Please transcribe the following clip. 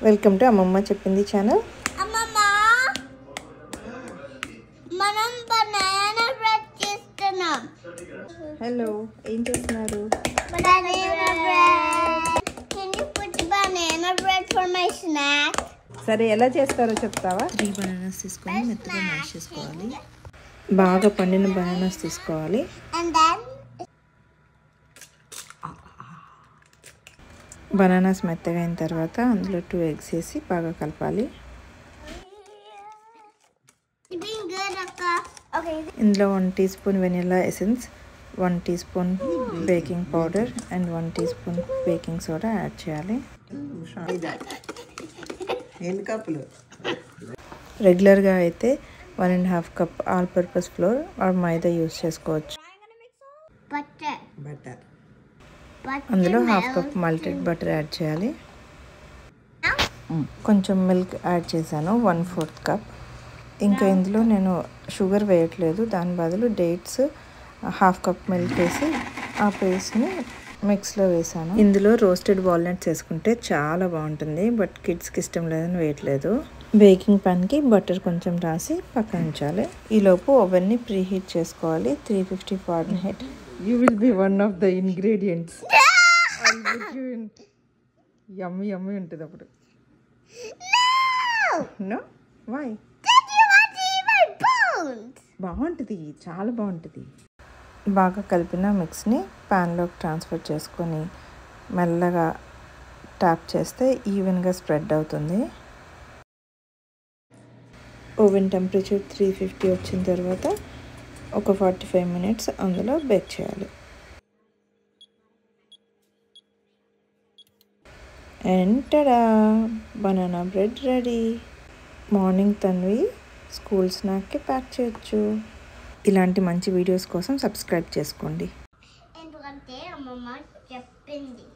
Welcome to అమ్మమ్మ చెప్పింది channel. అమ్మమ్మ మనం బనానా బ్రెడ్ చేస్తున్నాం. హలో, ఏం చేస్తున్నారు? Banana bread. Can you put banana bread for my snack? సరే, ఎలా చేస్తారో చెప్తావా? 3 బనానాస్ తీసుకొని మెత్తగా మ్యాష్ చేసుకోవాలి. బాగా పండిన బనానాస్ తీసుకోవాలి. And then బనానాస్ మెత్తగా అయిన తర్వాత అందులో 2 eggs వేసి బాగా కలపాలి. it's been good, Akka. Okay. ఇందులో 1 teaspoon vanilla essence, 1 teaspoon baking powder and 1 teaspoon baking soda add చేయాలి. రెగ్యులర్గా అయితే 1.5 cup all purpose flour or maida use చేసుకోవచ్చు. Butter. అందులో 1/2 కప్ మల్టెడ్ బటర్ యాడ్ చేయాలి. కొంచెం మిల్క్ యాడ్ చేశాను, 1/4 cup. ఇంకా ఇందులో నేను షుగర్ వేయట్లేదు, దాని బదులు డేట్స్ 1/2 కప్ మిల్క్ వేసి ఆ పేస్ట్ని మిక్స్లో వేసాను. ఇందులో రోస్టెడ్ వాల్నట్స్ వేసుకుంటే చాలా బాగుంటుంది, బట్ కిడ్స్కి ఇష్టం లేదని వేయట్లేదు. బేకింగ్ ప్యాన్కి బటర్ కొంచెం రాసి పక్కన ఉంచాలి. ఈలోపు ఓవెన్ని ప్రీ హీట్ చేసుకోవాలి, 350 Fahrenheit. You will be one of the ingredients. I'll put you in. Yummy ఉంటుంది అప్పుడు. No? Why? Did you want to eat my bones? బాగుంటుంది, చాలా బాగుంటుంది. బాగా కలిపిన మిక్స్ని ప్యాన్లోకి ట్రాన్స్ఫర్ చేసుకొని మెల్లగా ట్యాప్ చేస్తే ఈవెన్గా స్ప్రెడ్ అవుతుంది. ఓవెన్ టెంపరేచర్ 350 వచ్చిన తర్వాత ఒక 45 minutes అందులో బేక్ చేయాలి. And tada, banana bread ready. Morning Tanvi school స్నాక్కి ప్యాక్ చేయొచ్చు. ఇలాంటి మంచి వీడియోస్ కోసం సబ్స్క్రైబ్ చేసుకోండి. ఎందుకంటే అమ్మమ్మ చెప్పింది.